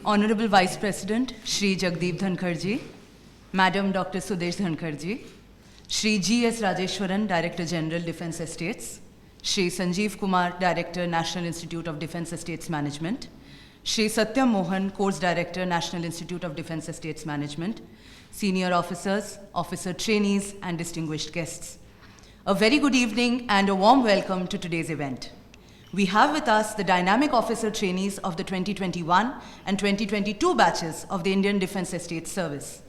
Honorable Vice President Shri Jagdeep Dhankhar ji, Madam Dr. Sudesh Dhankar ji, Shri G.S. Rajeshwaran, Director General Defence Estates, Shri Sanjeev Kumar, Director National Institute of Defence Estates Management, Shri Satyam Mohan, Course Director National Institute of Defence Estates Management, senior officers, officer trainees and distinguished guests. A very good evening and a warm welcome to today's event. We have with us the dynamic officer trainees of the 2021 and 2022 batches of the Indian Defence Estates Service.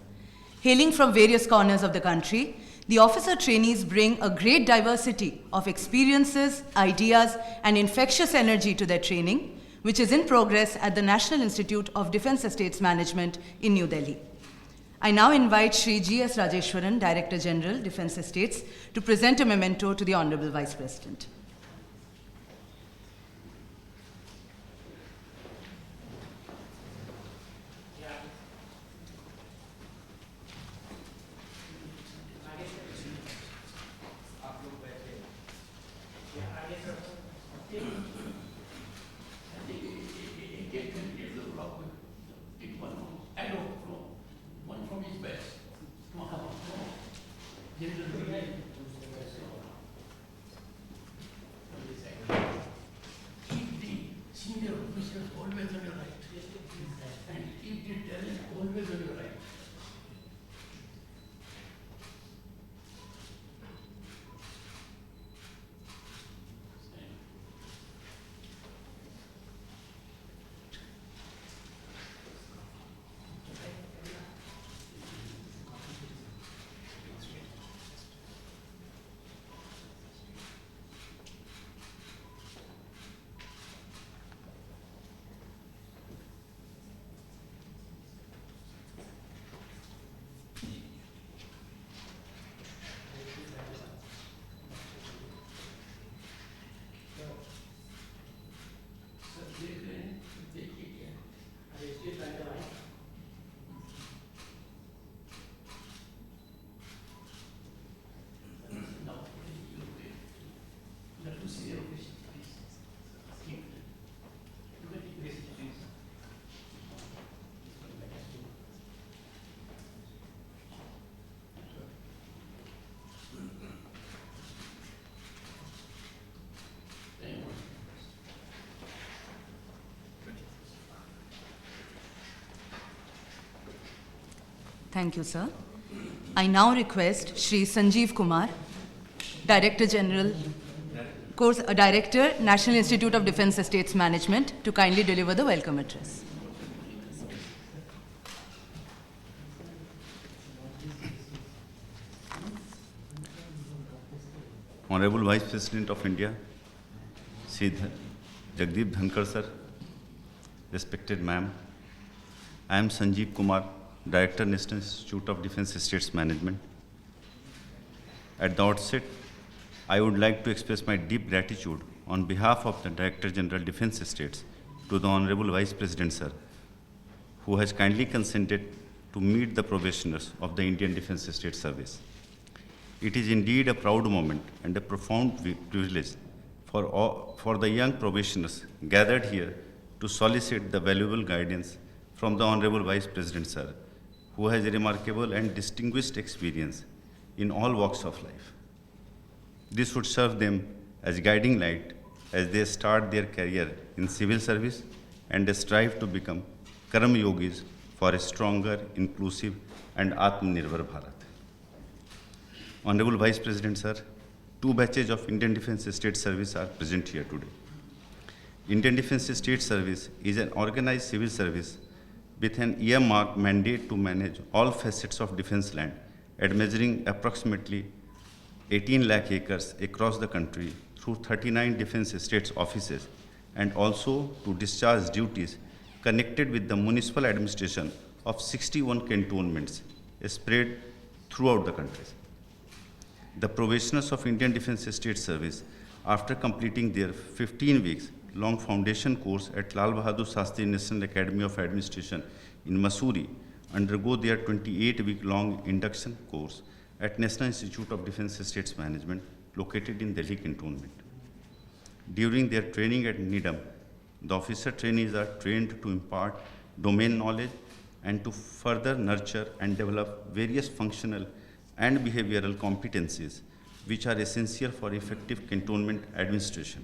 Hailing from various corners of the country, the officer trainees bring a great diversity of experiences, ideas, and infectious energy to their training, which is in progress at the National Institute of Defence Estates Management in New Delhi. I now invite Shri G.S. Rajeshwaran, Director General, Defence Estates, to present a memento to the Honourable Vice President. Thank you, sir. I now request Shri Sanjeev Kumar, Director General, Course Director, National Institute of Defence Estates Management, to kindly deliver the welcome address. Honorable Vice President of India, Shri Jagdeep Dhankhar sir, respected ma'am, I am Sanjeev Kumar, Director, National Institute of Defence Estates Management. At the outset, I would like to express my deep gratitude on behalf of the Director General Defence Estates to the Honorable Vice President sir, who has kindly consented to meet the probationers of the Indian Defence Estates Service. It is indeed a proud moment and a profound privilege for the young probationers gathered here to solicit the valuable guidance from the Honorable Vice President sir, who has a remarkable and distinguished experience in all walks of life. This would serve them as guiding light as they start their career in civil service and strive to become Karma Yogis for a stronger, inclusive, and Atmanirbhar Bharat. Honorable Vice President sir, 2 batches of Indian Defence Estates Service are present here today. Indian Defence Estates Service is an organized civil service with an earmarked mandate to manage all facets of defence land at measuring approximately 18 lakh acres across the country through 39 defence estates offices, and also to discharge duties connected with the municipal administration of 61 cantonments spread throughout the country. The probationers of Indian Defence Estates Service, after completing their 15 weeks long foundation course at Lal Bahadur Shastri National Academy of Administration in Mussoorie, undergo their 28-week-long induction course at National Institute of Defence Estates Management, located in Delhi Cantonment. During their training at NIDM, the officer trainees are trained to impart domain knowledge, and to further nurture and develop various functional and behavioral competencies which are essential for effective cantonment administration.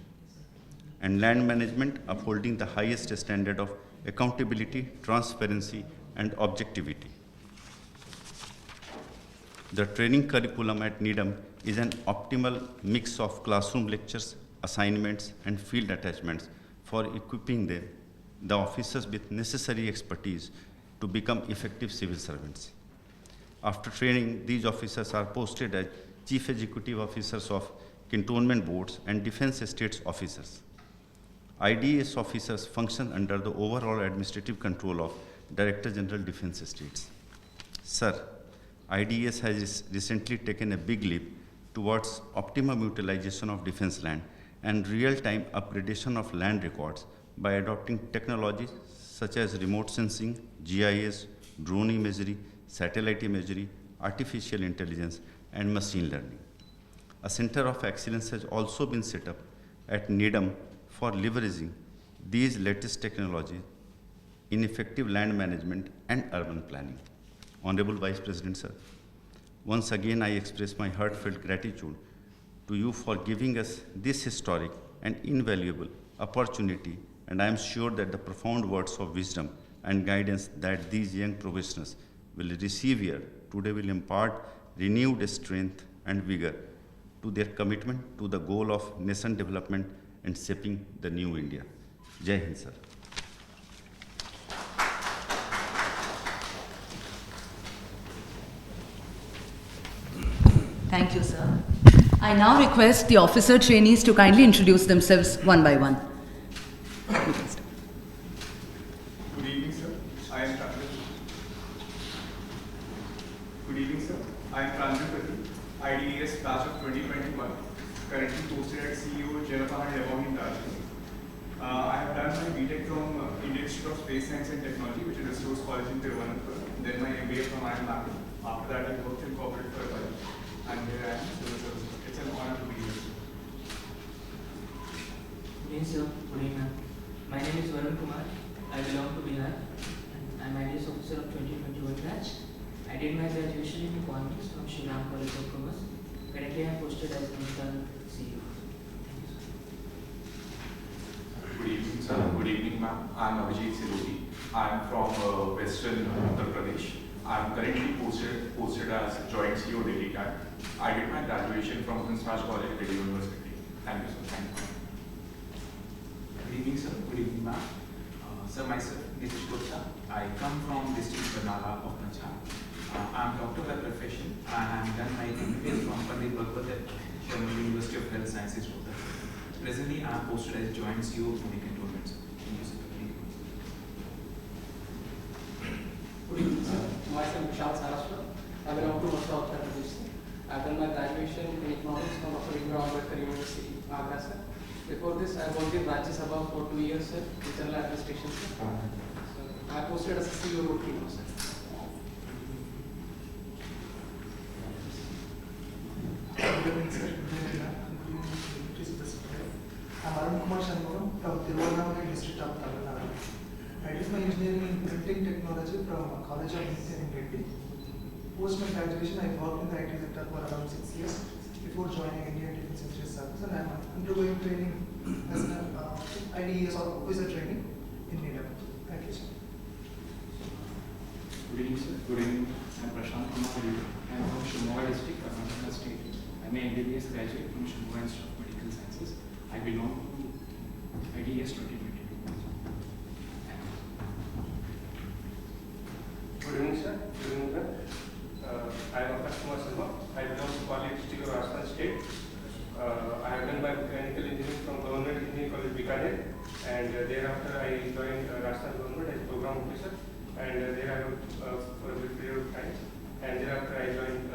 And land management, upholding the highest standard of accountability, transparency, and objectivity. The training curriculum at NEDM is an optimal mix of classroom lectures, assignments, and field attachments for equipping the officers with necessary expertise to become effective civil servants. After training, these officers are posted as Chief Executive Officers of Cantonment Boards and Defense Estates Officers. IDES officers function under the overall administrative control of Director General Defense Estates. Sir, IDES has recently taken a big leap towards optimum utilization of defense land and real-time upgradation of land records by adopting technologies such as remote sensing, GIS, drone imagery, satellite imagery, artificial intelligence, and machine learning. A center of excellence has also been set up at NEDM for leveraging these latest technologies in effective land management and urban planning. Honorable Vice President, sir, once again I express my heartfelt gratitude to you for giving us this historic and invaluable opportunity, and I am sure that the profound words of wisdom and guidance that these young professionals will receive here today will impart renewed strength and vigor to their commitment to the goal of nation development and shaping the new India. Jai Hind, sir. Thank you, sir. I now request the officer trainees to kindly introduce themselves one by one. You can start. Good evening, sir. I am Ranjan. Good evening, sir. I am Ranjan Pati, IDES batch of 2021, currently posted at CEO Jalapahan Lebanon in Rajya. I have done my BTech from Indian Institute of Space Science and Technology, which is a Resource College in Thiruvananthapuram. Then my MBA from IIM. After that, I worked in corporate for a while. And here I am, civil service. It's an honor to be here. Good evening, sir. Good evening, ma'am. My name is Varun Kumar. I belong to Bihar. I am IDS officer of 2021 batch. I did my graduation in economics from Shri Ram College of Commerce. Currently, I am posted as intern CEO. Good evening, sir. Good evening, ma'am. I am Abhijit Sidoti. I am from Western Uttar Pradesh. I am currently posted as Joint CEO Delhi CAT. I did my graduation from Prince Raj College, Delhi University. Thank you, sir. Thank you. Good evening, sir. Good evening, ma'am. Sir, myself, Nitish Gupta. I come from district Barnala of Punjab. I am doctor by profession and I am done my MBA from Pandit Bhagwat Sharma University of Health Sciences, Rohtak. Presently, I am posted as Joint CEO of Pune Cantonment, sir. Thank you, sir. Good evening, sir. Myself, Vishal Saraswat. I belong to Uttar Pradesh. I have done my graduation in economics from Dr. Ambedkar University, Agra, sir. Before this, I worked in Rajya Sabha for 2 years, sir, in general administration, sir. So, I posted as a CEO rotary now, sir. Good evening, sir. I'm Arun Kumar Shanmugam from Tiruvannamala district of Tamil Nadu. I did my engineering in printing technology from College of Engineering, Delhi. Post my graduation, I worked in the IT sector for around 6 years before joining Indian Defense Industries Service, and I am undergoing training as an IDES or officer training in NEDM. Thank you, sir. Good evening, sir. Good evening. I am Prashant Kumar. I am from Shimoga district, Karnataka state. I am an MBBS graduate from Shimoga Institute of Medical Sciences. I belong to IDES 2022. Good evening, sir. Good evening, sir. I am Akash Kumar Sharma. I belong to Parliamentary district of Rajasthan state. I have done my mechanical engineering from Government Engineering College, Bikaner, and thereafter I joined Rajasthan government as program officer, and there I worked for a good period of time. And thereafter I joined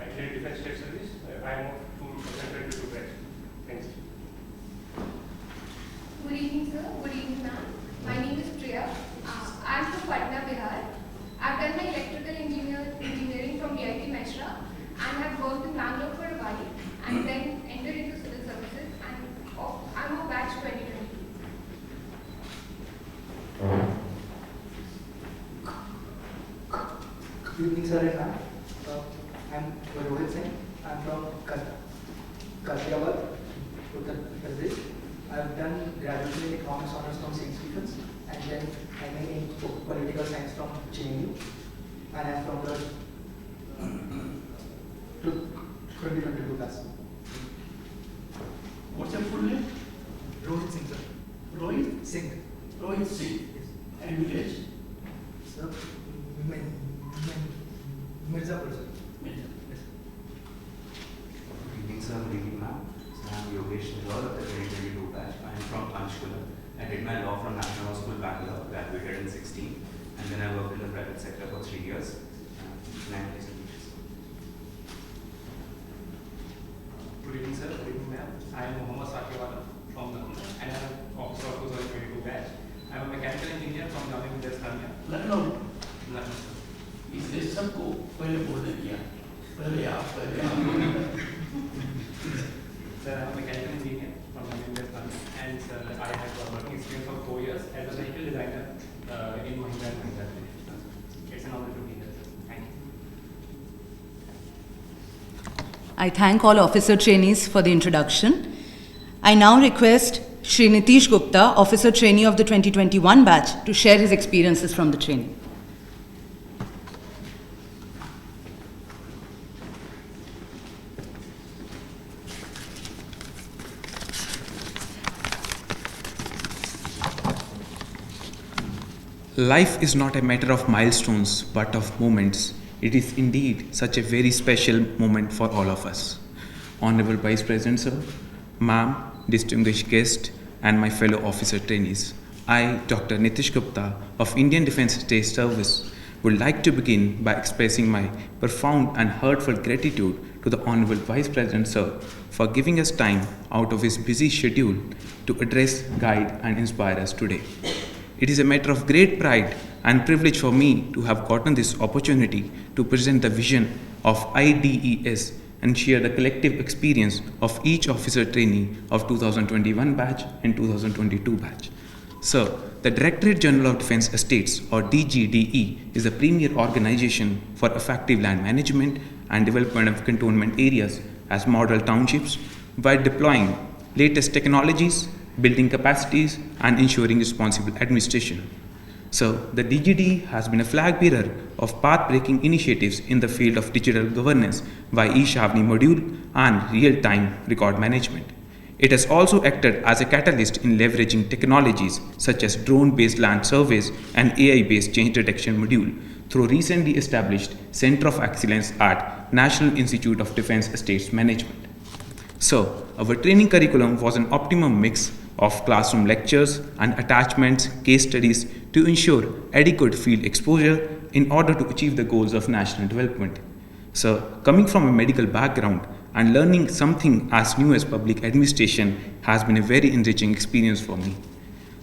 Indian Defense State Service. I moved to Central to Dubai. Thanks. Good evening, sir. Good evening, ma'am. My name is Priya. I am from Patna, Bihar. I have done my electrical engineering from DIT Meshra and have worked in Bangalore for a while and then entered into civil services, and I am of batch 2022. Good evening, sir and ma'am. I'm Rohit Singh. I'm from Ghaziabad, Uttar Pradesh. I've done graduation in economics honors from St. Stephen's and then MA in political science from JNU. And I'm from the 2022 class. What's your full name? Rohit Singh, sir. Rohit? Singh. Rohit Singh. And your age? Sir, Mirzapur, sir. Yes. Good evening, sir. Good evening, ma'am. So I'm Yogesh Nirwal of the 2022 batch. I am from Panchkula. I did my law from National Law School, Bangalore, graduated in 16, and then I worked in the private sector for 3 years. And I'm pleased to meet you, sir. Good evening, sir. Good evening, ma'am. I am Mohammad Sakiwala from Lucknow, and I am officer of 2022 batch. I am a mechanical engineer from Jamia Millia Islamia. Lucknow Lucknow, sir. इसलिए सबको पहले बोलने दिया पहले आप Sir, I am a mechanical engineer from Jamia Millia Islamia, and sir, I have a working experience of 4 years as a vehicle designer in Mahindra and Mahindra. It's an honor to be here, sir. Thank you. I thank all officer trainees for the introduction. I now request Shri Nitish Gupta, Officer Trainee of the 2021 batch, to share his experiences from the training. Life is not a matter of milestones but of moments. It is indeed such a very special moment for all of us. Honorable Vice President Sir, Ma'am, distinguished guest, and my fellow officer trainees. I, Dr. Nitish Gupta of Indian Defence State Service, would like to begin by expressing my profound and heartfelt gratitude to the Honorable Vice President Sir for giving us time out of his busy schedule to address, guide, and inspire us today. It is a matter of great pride and privilege for me to have gotten this opportunity to present the vision of IDES and share the collective experience of each officer trainee of 2021 batch and 2022 batch. Sir, the Directorate General of Defence Estates, or DGDE, is the premier organization for effective land management and development of cantonment areas as model townships by deploying latest technologies, building capacities, and ensuring responsible administration. So, the DGD has been a flag bearer of path-breaking initiatives in the field of digital governance by e-Shavni module and real-time record management. It has also acted as a catalyst in leveraging technologies such as drone-based land surveys and AI-based change detection module through recently established Center of Excellence at National Institute of Defence Estates Management. So, our training curriculum was an optimum mix of classroom lectures and attachments, case studies to ensure adequate field exposure in order to achieve the goals of national development. So, coming from a medical background and learning something as new as public administration has been a very enriching experience for me.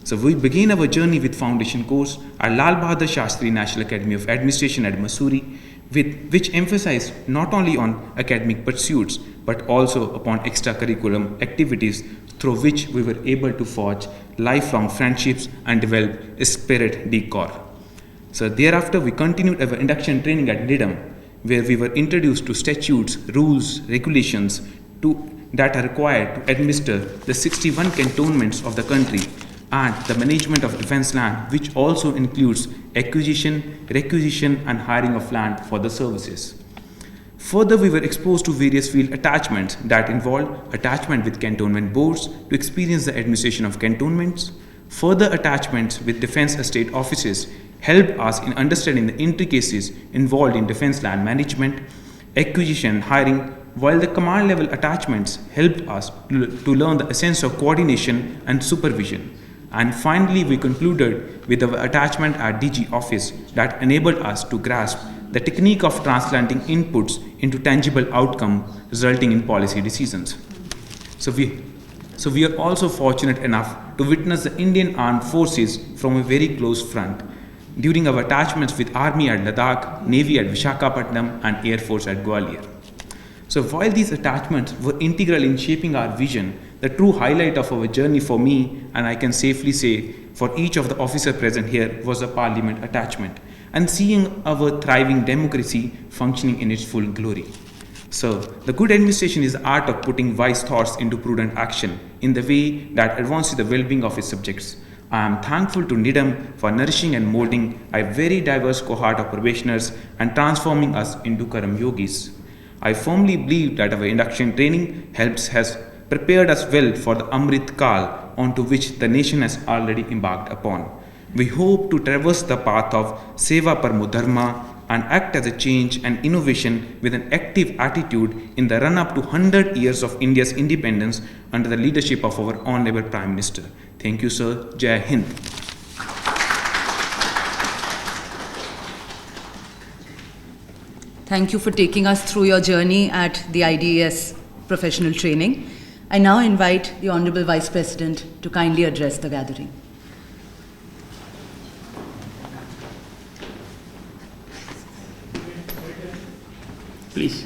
So, we begin our journey with foundation course at Lal Bahadur Shastri National Academy of Administration at Mussoorie, which emphasized not only on academic pursuits but also upon extracurricular activities through which we were able to forge lifelong friendships and develop a spirit de corps. So thereafter we continued our induction training at NIDM, where we were introduced to statutes, rules, regulations that are required to administer the 61 cantonments of the country and the management of defense land, which also includes acquisition, requisition, and hiring of land for the services. Further, we were exposed to various field attachments that involved attachment with cantonment boards to experience the administration of cantonments. Further attachments with defense estate offices helped us in understanding the intricacies involved in defense land management, acquisition, and hiring, while the command level attachments helped us to learn the essence of coordination and supervision. And finally, we concluded with our attachment at DG office that enabled us to grasp the technique of translating inputs into tangible outcome resulting in policy decisions. So we are also fortunate enough to witness the Indian Armed Forces from a very close front during our attachments with Army at Ladakh, Navy at Visakhapatnam, and Air Force at Gwalior. So while these attachments were integral in shaping our vision, the true highlight of our journey for me, and I can safely say for each of the officers present here, was the Parliament attachment. and seeing our thriving democracy functioning in its full glory. So, the good administration is the art of putting wise thoughts into prudent action in the way that advances the well-being of its subjects. I am thankful to NIDM for nourishing and molding a very diverse cohort of probationers and transforming us into Karam Yogis. I firmly believe that our induction training has prepared us well for the Amrit Kal onto which the nation has already embarked upon. We hope to traverse the path of Seva Parmo Dharma and act as a change and innovation with an active attitude in the run-up to 100 years of India's independence under the leadership of our Honorable Prime Minister. Thank you, sir. Jai Hind. Thank you for taking us through your journey at the IDES professional training. I now invite the Honorable Vice President to kindly address the gathering. Please.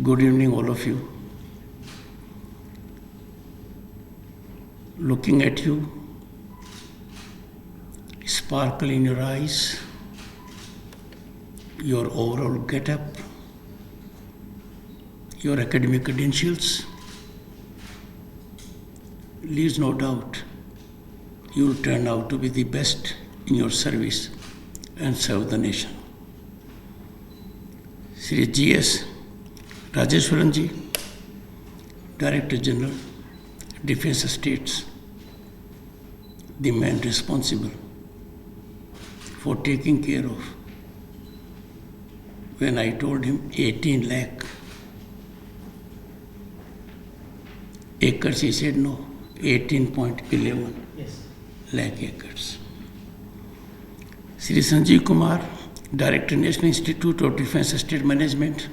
Good evening, all of you. Looking at you, sparkle in your eyes, your overall get-up, your academic credentials, leaves no doubt you will turn out to be the best in your service and serve the nation. Shri G.S. Rajeshwaran ji, Director General, Defense Estates, the man responsible for taking care of. When I told him 18 lakh acres, he said no, 18.11 lakh acres. Sri Sanjeev Kumar, Director, National Institute of Defense Estate Management,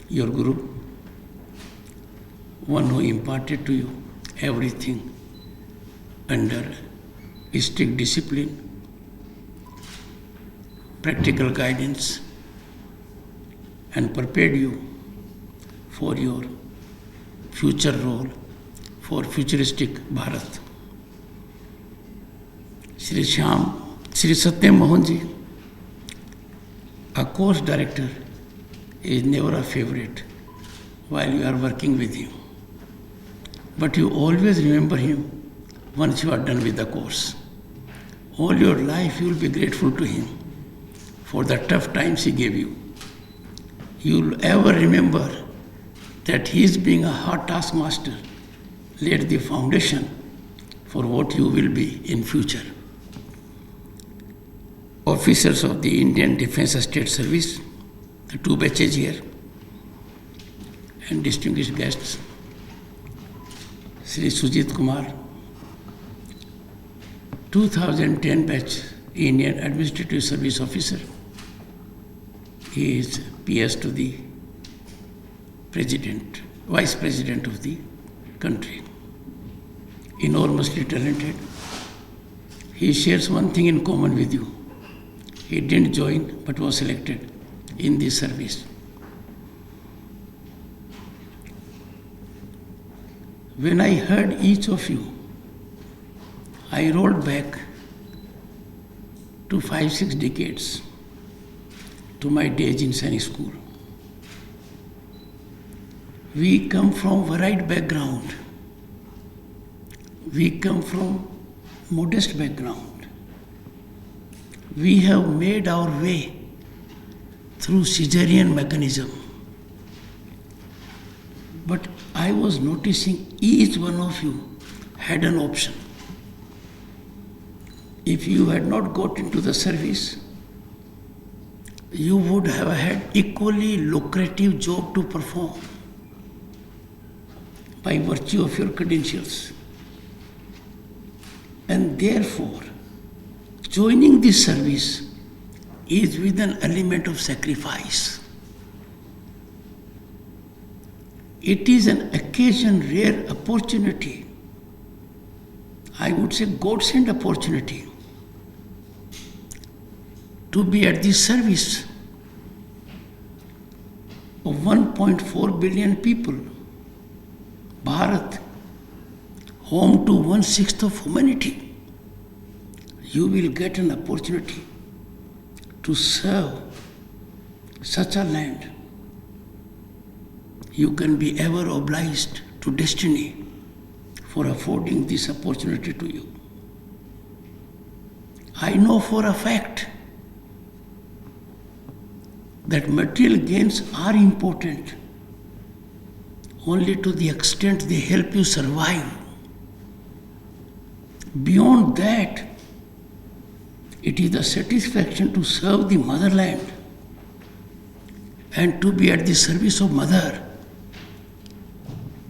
your guru, one who imparted to you everything under strict discipline, practical guidance, and prepared you for your future role for futuristic Bharat. Shri Satyam Mohan ji, a course director, is never a favorite while you are working with him. But you always remember him once you are done with the course. All your life you will be grateful to him for the tough times he gave you. You will ever remember that his being a hard taskmaster laid the foundation for what you will be in future. Officers of the Indian Defense Estate Service, the two batches here, and distinguished guests, Sri Sujit Kumar, 2010 batch Indian Administrative Service Officer. He is PS to the President, Vice President of the country. Enormously talented. He shares one thing in common with you. He didn't join but was selected in this service. When I heard each of you, I rolled back to 5-6 decades to my days in Sainik School. We come from varied background. We come from modest background. We have made our way through Caesarean mechanism. But I was noticing each one of you had an option. If you had not got into the service, you would have had equally lucrative job to perform by virtue of your credentials. And therefore, joining this service is with an element of sacrifice. It is an occasion, rare opportunity. I would say God-sent opportunity to be at this service of 1.4 billion people, Bharat, home to 1/6 of humanity, you will get an opportunity to serve such a land. You can be ever obliged to destiny for affording this opportunity to you. I know for a fact that material gains are important only to the extent they help you survive. Beyond that, it is the satisfaction to serve the motherland and to be at the service of mother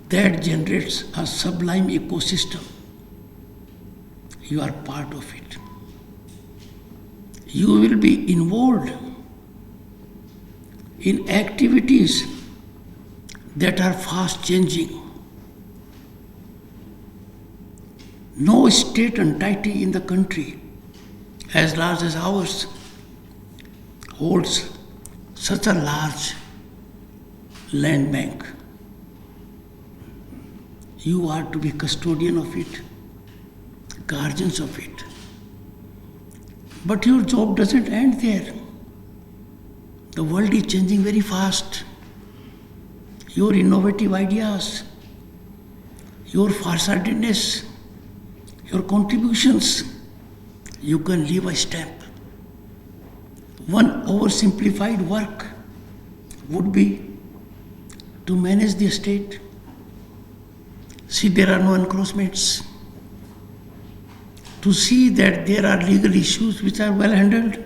that generates a sublime ecosystem. You are part of it. You will be involved in activities that are fast changing. No state entity in the country as large as ours holds such a large land bank. You are to be custodian of it, guardians of it. But your job doesn't end there. The world is changing very fast. Your innovative ideas, your farsightedness, your contributions, you can leave a stamp. One oversimplified work would be to manage the estate. See, there are no encroachments. To see that there are legal issues which are well handled.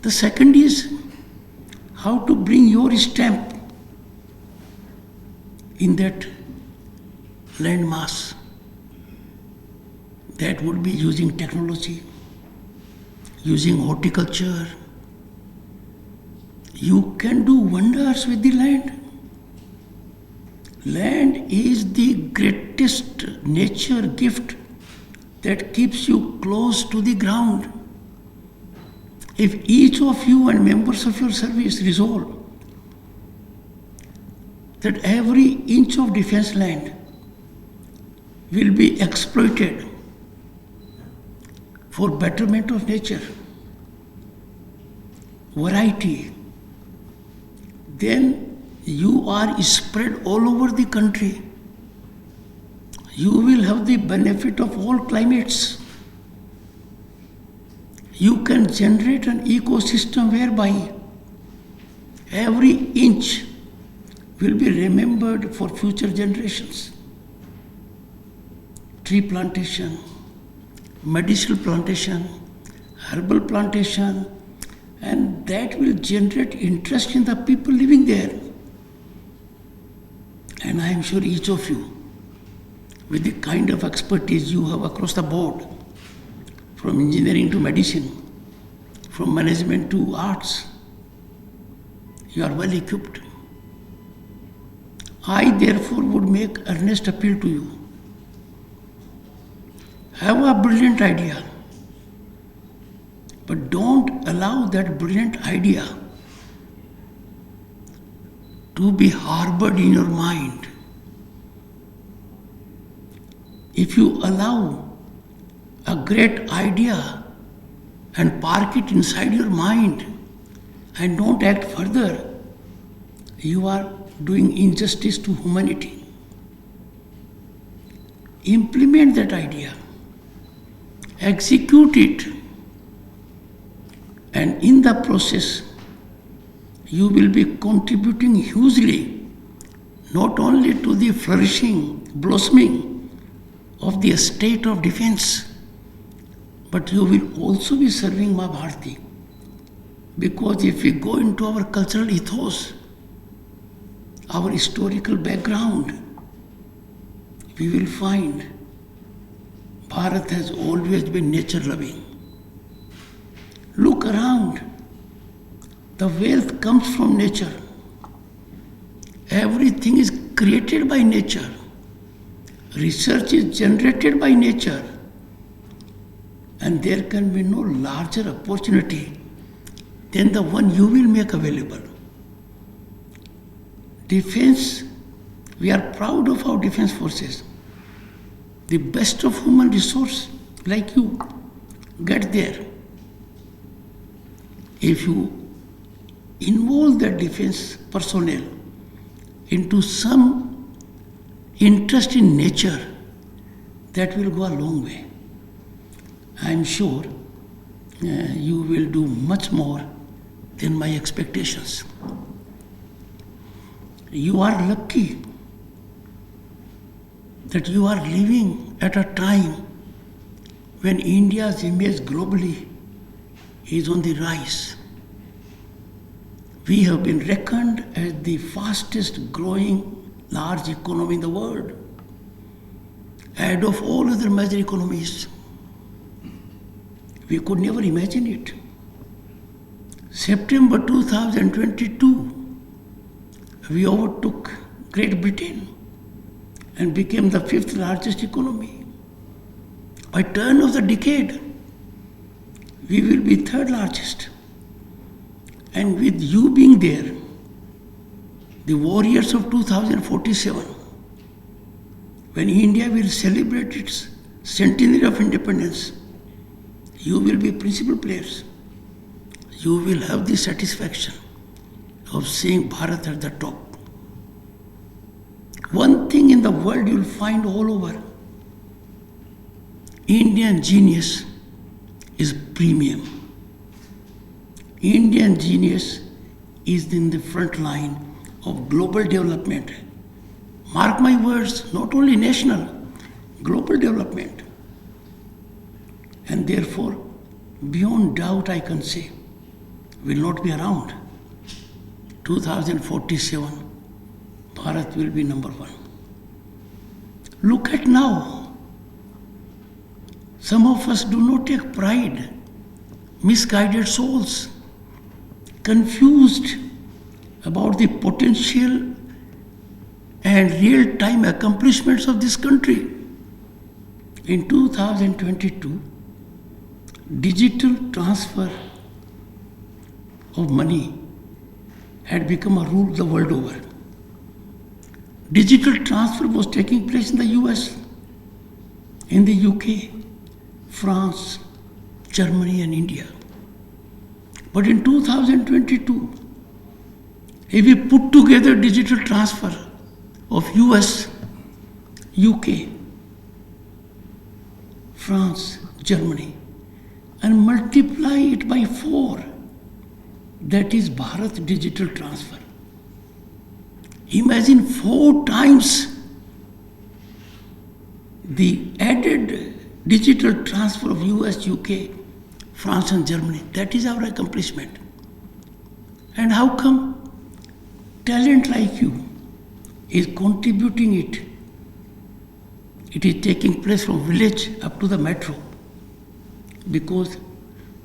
The second is how to bring your stamp in that land mass. That would be using technology, using horticulture. You can do wonders with the land. Land is the greatest nature gift that keeps you close to the ground. If each of you and members of your service resolve that every inch of defense land will be exploited for betterment of nature, variety, then you are spread all over the country. You will have the benefit of all climates. You can generate an ecosystem whereby every inch will be remembered for future generations. Tree plantation, medicinal plantation, herbal plantation, and that will generate interest in the people living there. And I am sure each of you, with the kind of expertise you have across the board, from engineering to medicine, from management to arts, you are well equipped. I therefore would make earnest appeal to you. Have a brilliant idea, but don't allow that brilliant idea to be harbored in your mind. If you allow a great idea and park it inside your mind and don't act further, you are doing injustice to humanity. Implement that idea, execute it, and in the process, you will be contributing hugely not only to the flourishing, blossoming of the state of defense, but you will also be serving Ma Bharati. Because if we go into our cultural ethos, our historical background, we will find Bharat has always been nature loving. Look around. The wealth comes from nature. Everything is created by nature. Research is generated by nature. And there can be no larger opportunity than the one you will make available. defense, we are proud of our defense forces. The best of human resource, like you, get there. If you involve the defense personnel into some interest in nature, that will go a long way. I am sure you will do much more than my expectations. You are lucky that you are living at a time when India's image globally is on the rise. We have been reckoned as the fastest growing large economy in the world, ahead of all other major economies. We could never imagine it. September 2022, we overtook Great Britain and became the 5th largest economy. By turn of the decade, we will be 3rd largest. And with you being there, the warriors of 2047, when India will celebrate its centenary of independence, you will be principal players. You will have the satisfaction of seeing Bharat at the top. One thing in the world you will find all over: Indian genius is premium. Indian genius is in the front line of global development. Mark my words, not only national, global development. And therefore, beyond doubt I can say, will not be around. 2047, Bharat will be number 1. Look at now. Some of us do not take pride. Misguided souls, confused about the potential and real-time accomplishments of this country. In 2022, digital transfer of money had become a rule the world over. Digital transfer was taking place in the US, in the UK, France, Germany and India. But in 2022, if we put together digital transfer of US, UK, France, Germany, and multiply it by 4, that is Bharat digital transfer. Imagine 4 times the added digital transfer of US, UK, France and Germany. That is our accomplishment. And how come talent like you is contributing it? It is taking place from village up to the metro. Because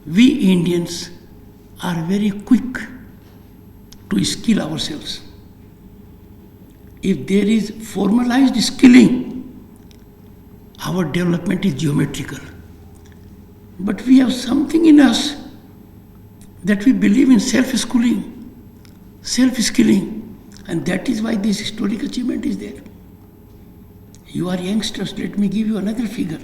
we Indians are very quick to skill ourselves. If there is formalized skilling, our development is geometrical. But we have something in us that we believe in self-schooling, self-skilling, and that is why this historic achievement is there. You are youngsters, let me give you another figure.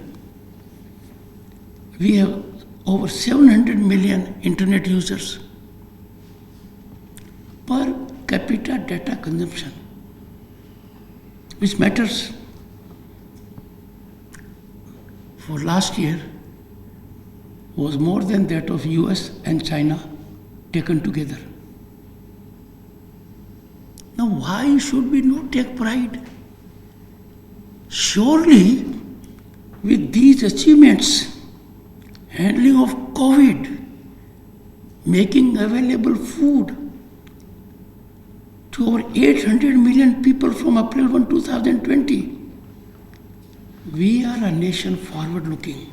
We have over 700 million internet users. Per capita data consumption, which matters. For last year was more than that of US and China taken together. Now why should we not take pride? Surely with these achievements, handling of COVID, making available food to over 800 million people from April 1, 2020, we are a nation forward-looking.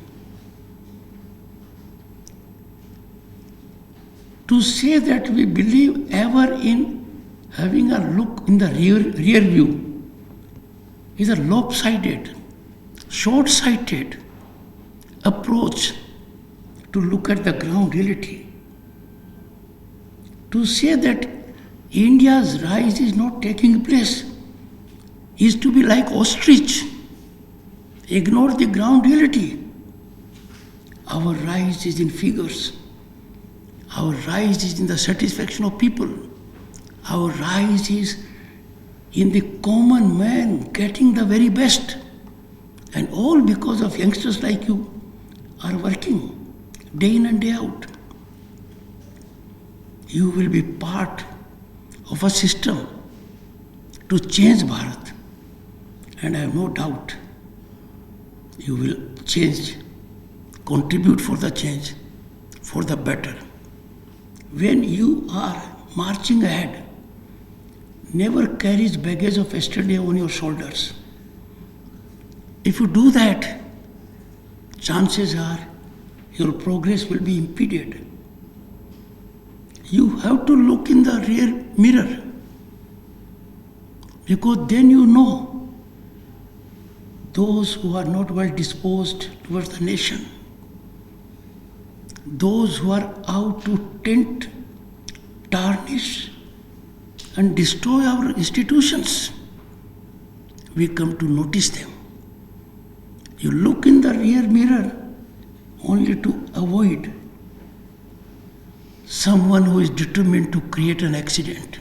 To say that we believe ever in having a look in the rear view is a lopsided, short-sighted approach to look at the ground reality. To say that India's rise is not taking place. Is to be like ostrich, ignore the ground reality. Our rise is in figures. Our rise is in the satisfaction of people. Our rise is in the common man getting the very best. And all because of youngsters like you are working day in and day out. You will be part of a system to change Bharat. And I have no doubt you will change, contribute for the change, for the better. When you are marching ahead, never carry baggage of yesterday on your shoulders. If you do that, chances are your progress will be impeded. You have to look in the rear mirror, because then you know those who are not well disposed towards the nation, those who are out to taint, tarnish, and destroy our institutions, we come to notice them. You look in the rear mirror only to avoid someone who is determined to create an accident.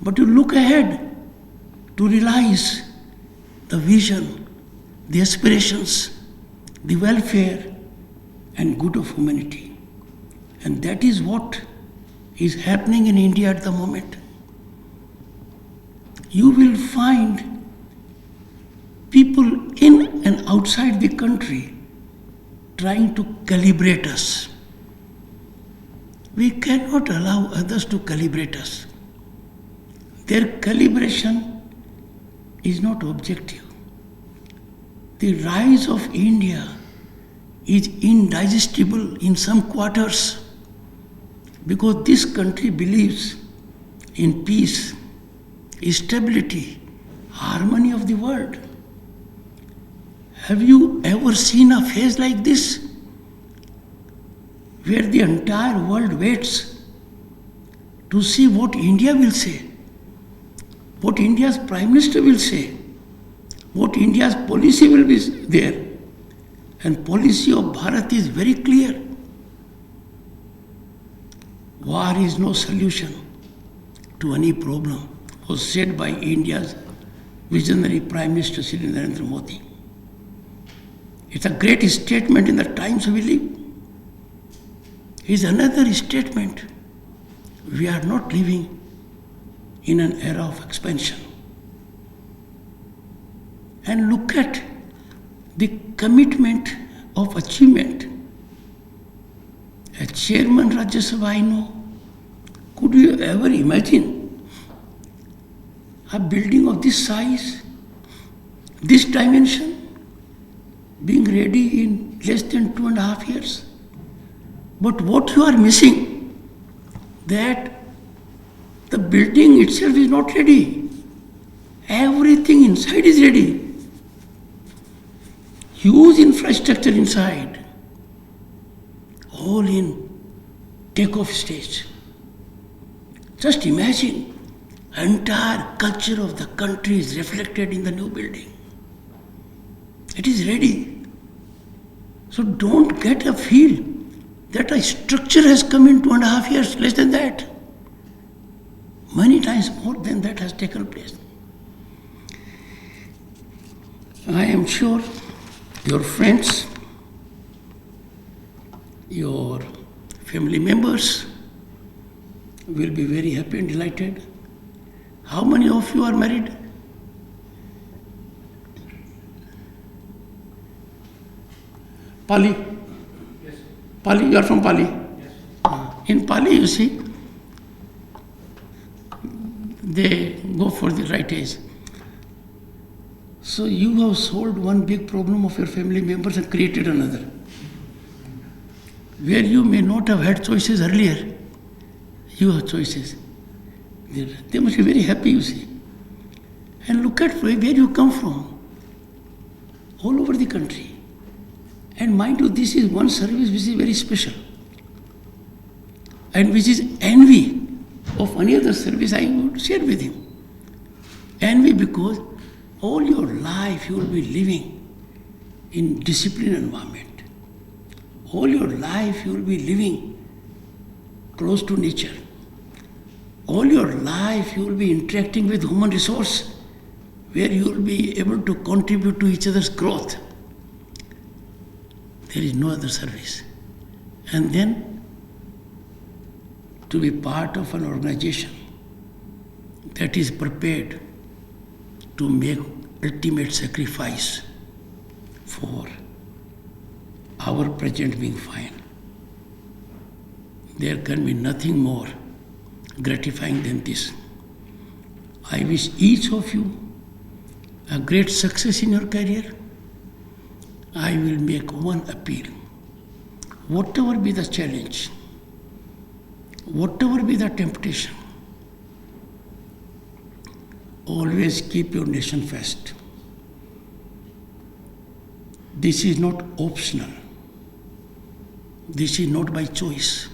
But you look ahead to realize the vision, the aspirations, the welfare and good of humanity. And that is what is happening in India at the moment. You will find people in and outside the country trying to calibrate us. We cannot allow others to calibrate us. Their calibration is not objective. The rise of India is indigestible in some quarters because this country believes in peace, stability, harmony of the world. Have you ever seen a phase like this, where the entire world waits to see what India will say, what India's Prime Minister will say, what India's policy will be there? And policy of Bharat is very clear. War is no solution to any problem, was said by India's visionary Prime Minister Shri Narendra Modi. It's a great statement in the times we live. It's another statement. We are not living in an era of expansion. And look at the commitment of achievement. A chairman Rajya Sabha, I know, could you ever imagine a building of this size, this dimension, being ready in less than 2.5 years? But what you are missing, that the building itself is not ready. Everything inside is ready. Huge infrastructure inside, all in take-off stage. Just imagine, entire culture of the country is reflected in the new building. It is ready. So don't get a feel that a structure has come in 2.5 years, less than that. Many times more than that has taken place. I am sure your friends, your family members will be very happy and delighted. How many of you are married? Pali? Yes. Pali, you are from Pali? Yes. In Pali, you see, they go for the right age. So you have solved one big problem of your family members and created another. Where you may not have had choices earlier, you have choices. They must be very happy, you see. And look at where you come from. All over the country. And mind you, this is one service which is very special. And which is envy of any other service, I would share with him. Envy because all your life you will be living in disciplined environment. All your life you will be living close to nature. All your life you will be interacting with human resource, where you will be able to contribute to each other's growth. There is no other service. And then to be part of an organization that is prepared to make ultimate sacrifice for our present being fine. There can be nothing more gratifying than this. I wish each of you a great success in your career. I will make one appeal. Whatever be the challenge, whatever be the temptation, always keep your nation first. This is not optional. This is not by choice.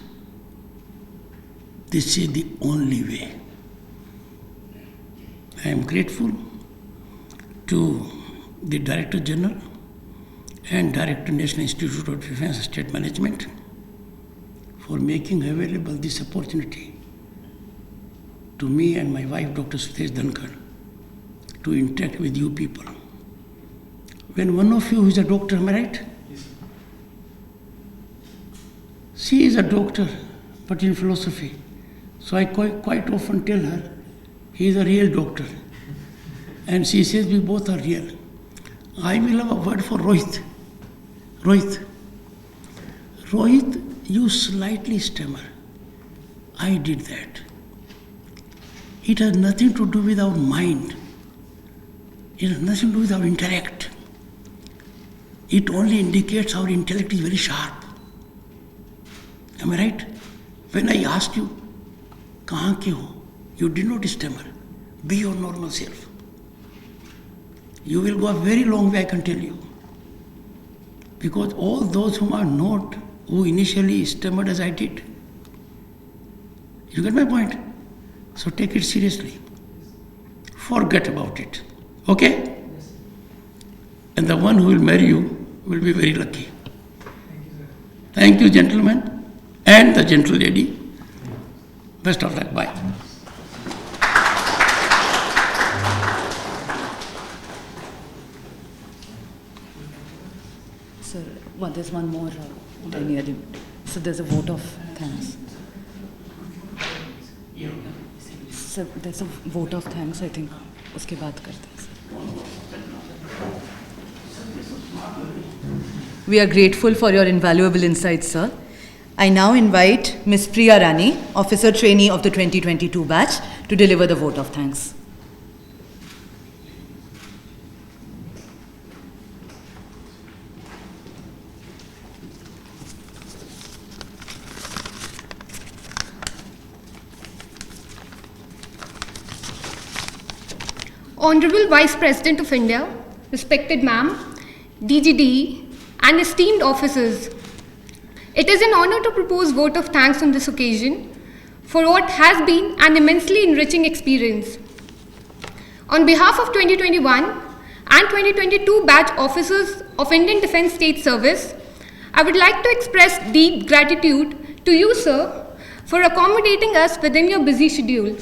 This is the only way. I am grateful to the Director General and Director National Institute of Defence State Management for making available this opportunity to me and my wife, Dr. Sudesh Dhankhar, to interact with you people. When one of you is a doctor, am I right? Yes, sir. She is a doctor, but in philosophy. So I quite often tell her, he is a real doctor. And she says, we both are real. I will have a word for Rohit. Rohit, you slightly stammer. I did that. It has nothing to do with our mind. It has nothing to do with our intellect. It only indicates our intellect is very sharp. Am I right? When I asked you, kahan ke ho? You did not stammer. Be your normal self. You will go a very long way, I can tell you. Because all those whom are not, who initially stammered as I did. You get my point? So take it seriously. Forget about it. Okay? Yes. And the one who will marry you will be very lucky. Thank you, sir. Thank you, gentlemen, and the gentle lady. Best of luck. Bye. Sir, well, there's one more near the. So there's a vote of thanks. Sir, there's a vote of thanks, I think. उसके बाद करते हैं. We are grateful for your invaluable insights, sir. I now invite Ms. Priya Rani, Officer Trainee of the 2022 batch, to deliver the vote of thanks. Honorable Vice President of India, respected ma'am, DGD, and esteemed officers, it is an honor to propose vote of thanks on this occasion for what has been an immensely enriching experience. On behalf of 2021 and 2022 batch officers of Indian Defence State Service, I would like to express deep gratitude to you, sir, for accommodating us within your busy schedule.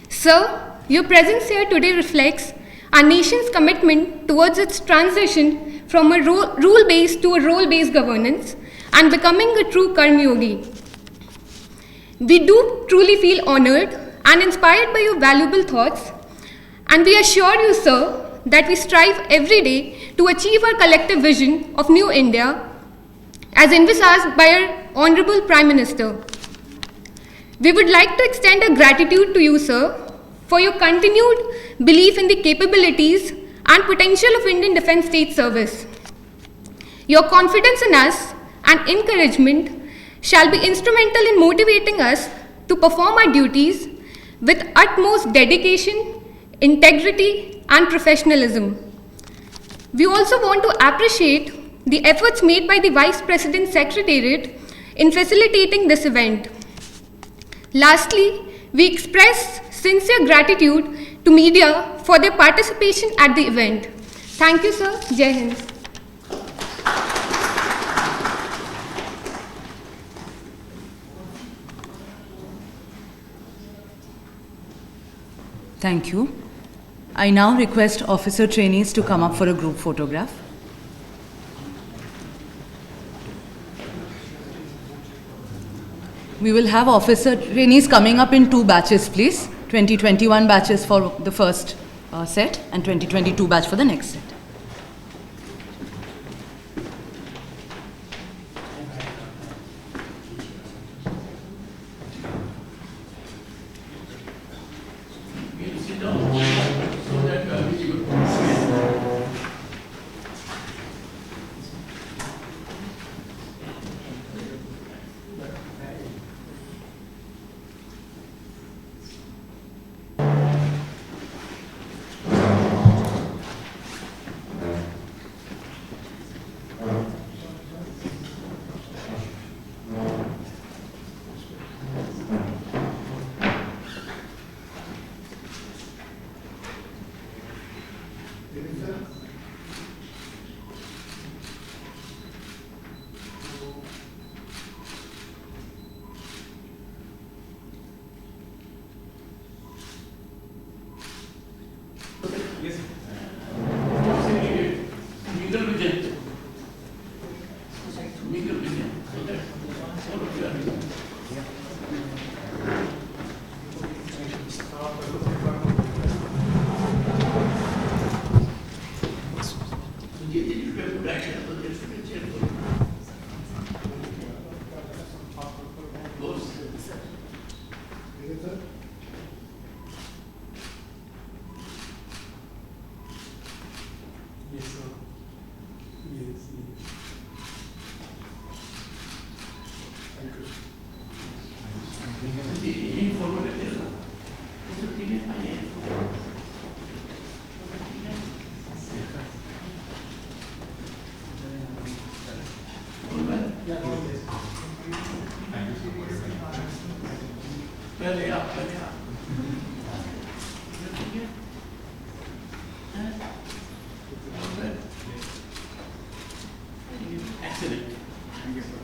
Sir, your presence here today reflects our nation's commitment towards its transition from a rule-based to a role-based governance and becoming a true Karma Yogi. We do truly feel honored and inspired by your valuable thoughts, and we assure you, sir, that we strive every day to achieve our collective vision of New India as envisaged by our Honorable Prime Minister. We would like to extend our gratitude to you, sir, for your continued belief in the capabilities and potential of Indian Defence State Service. Your confidence in us and encouragement shall be instrumental in motivating us to perform our duties with utmost dedication, integrity, and professionalism. We also want to appreciate the efforts made by the Vice President Secretariat in facilitating this event. Lastly, we express sincere gratitude to media for their participation at the event. Thank you, sir. Jai Hind. Thank you. I now request officer trainees to come up for a group photograph. We will have officer trainees coming up in 2 batches, please. 2021 batches for the first set and 2022 batch for the next set. Excellent.